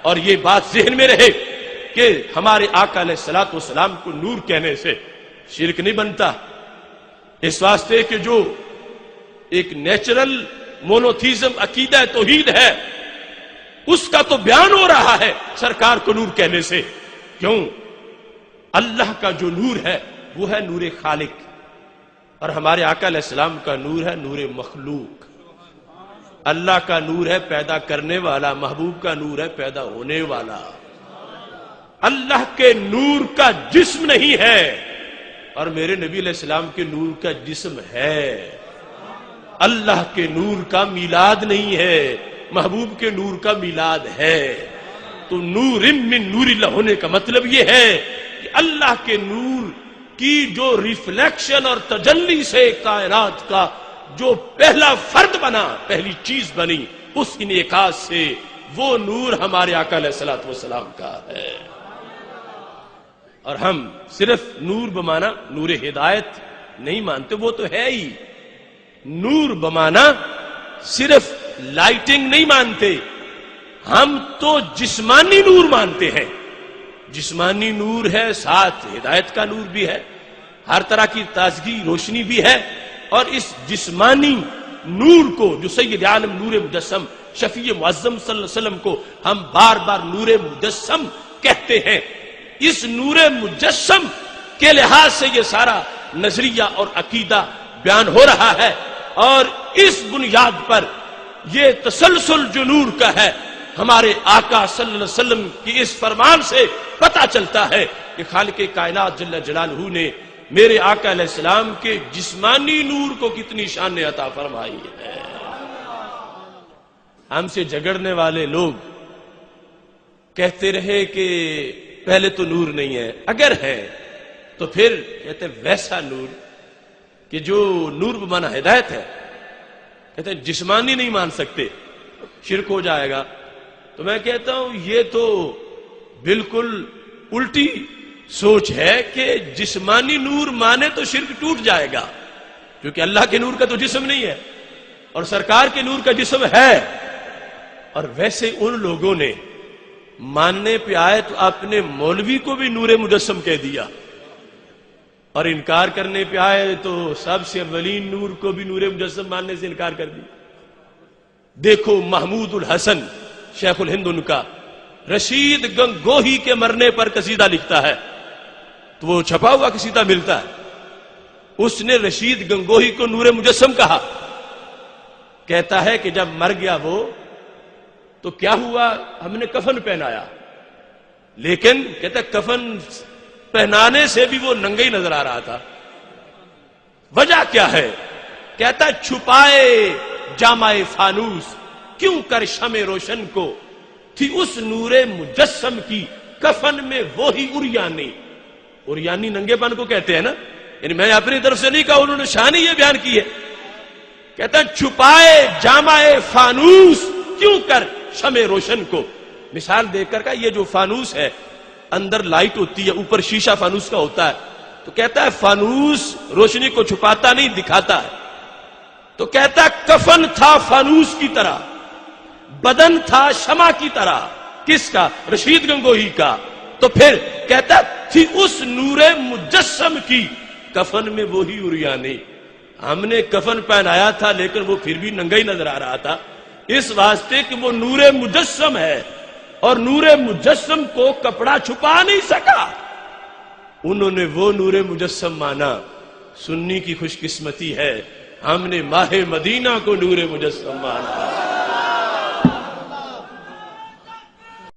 اور یہ بات ذہن میں رہے کہ ہمارے آقا علیہ الصلوۃ والسلام کو نور کہنے سے شرک نہیں بنتا، اس واسطے کہ جو ایک نیچرل مونوتھیزم عقیدہ توحید ہے اس کا تو بیان ہو رہا ہے سرکار کو نور کہنے سے۔ کیوں؟ اللہ کا جو نور ہے وہ ہے نور خالق، اور ہمارے آقا علیہ السلام کا نور ہے نور مخلوق۔ اللہ کا نور ہے پیدا کرنے والا، محبوب کا نور ہے پیدا ہونے والا۔ اللہ کے نور کا جسم نہیں ہے اور میرے نبی علیہ السلام کے نور کا جسم ہے۔ اللہ کے نور کا میلاد نہیں ہے، محبوب کے نور کا میلاد ہے۔ تو نور من نور اللہ ہونے کا مطلب یہ ہے کہ اللہ کے نور کی جو ریفلیکشن اور تجلی سے کائنات کا جو پہلا فرد بنا، پہلی چیز بنی، اس انعکاس سے وہ نور ہمارے آقا علیہ الصلوۃ والسلام کا ہے۔ اور ہم صرف نور بمانا نور ہدایت نہیں مانتے، وہ تو ہے ہی۔ نور بمانا صرف لائٹنگ نہیں مانتے، ہم تو جسمانی نور مانتے ہیں۔ جسمانی نور ہے، ساتھ ہدایت کا نور بھی ہے، ہر طرح کی تازگی روشنی بھی ہے۔ اور اس جسمانی نور کو جو سید عالم نور مجسم شفیع معظم صلی اللہ علیہ وسلم کو ہم بار بار نور مجسم کہتے ہیں، اس نور مجسم کے لحاظ سے یہ سارا نظریہ اور عقیدہ بیان ہو رہا ہے، اور اس بنیاد پر یہ تسلسل جو نور کا ہے ہمارے آقا صلی اللہ علیہ وسلم کی اس فرمان سے پتہ چلتا ہے کہ خالق کائنات جل جلالہ نے میرے آقا علیہ السلام کے جسمانی نور کو کتنی شان عطا فرمائی ہے۔ ہم سے جھگڑنے والے لوگ کہتے رہے کہ پہلے تو نور نہیں ہے، اگر ہے تو پھر کہتے ویسا نور کہ جو نور بمانا ہدایت ہے، کہتے ہیں جسمانی نہیں مان سکتے، شرک ہو جائے گا۔ تو میں کہتا ہوں یہ تو بالکل الٹی سوچ ہے کہ جسمانی نور مانے تو شرک ٹوٹ جائے گا، کیونکہ اللہ کے نور کا تو جسم نہیں ہے اور سرکار کے نور کا جسم ہے۔ اور ویسے ان لوگوں نے ماننے پہ آئے تو اپنے مولوی کو بھی نور مجسم کہہ دیا، اور انکار کرنے پہ آئے تو سب سے اولین نور کو بھی نور مجسم ماننے سے انکار کر دیا۔ دیکھو محمود الحسن شیخ الہند ان کا رشید گنگوہی کے مرنے پر قصیدہ لکھتا ہے، تو وہ چھپا ہوا قصیدہ ملتا ہے، اس نے رشید گنگوہی کو نور مجسم کہا۔ کہتا ہے کہ جب مر گیا وہ تو کیا ہوا، ہم نے کفن پہنایا، لیکن کہتا ہے کفن پہنانے سے بھی وہ ننگا ہی نظر آ رہا تھا۔ وجہ کیا ہے؟ کہتا ہے چھپائے جامع فانوس کیوں کر شمع روشن کو، تھی اس نور مجسم کی کفن میں وہی اریانی۔ اریانی ننگے پن کو کہتے ہیں نا، یعنی میں اپنی طرف سے نہیں کہا، انہوں نے شان ہی یہ بیان کی ہے۔ کہتا ہے چھپائے جامع فانوس کیوں کر شمع روشن کو، مثال دے کر کہا یہ جو فانوس ہے اندر لائٹ ہوتی ہے، اوپر شیشہ فانوس کا ہوتا ہے، تو کہتا ہے فانوس روشنی کو چھپاتا نہیں دکھاتا ہے۔ تو کہتا ہے کفن تھا فانوس کی طرح، بدن تھا شمع کی طرح، کس کا؟ رشید گنگوہی کا۔ تو پھر کہتا تھی اس نور مجسم کی کفن میں وہی اریانی۔ ہم نے کفن پہنایا تھا لیکن وہ پھر بھی ننگا ہی نظر آ رہا تھا، اس واسطے کہ وہ نور مجسم ہے اور نور مجسم کو کپڑا چھپا نہیں سکا۔ انہوں نے وہ نور مجسم مانا۔ سنی کی خوش قسمتی ہے، ہم نے ماہ مدینہ کو نور مجسم مانا۔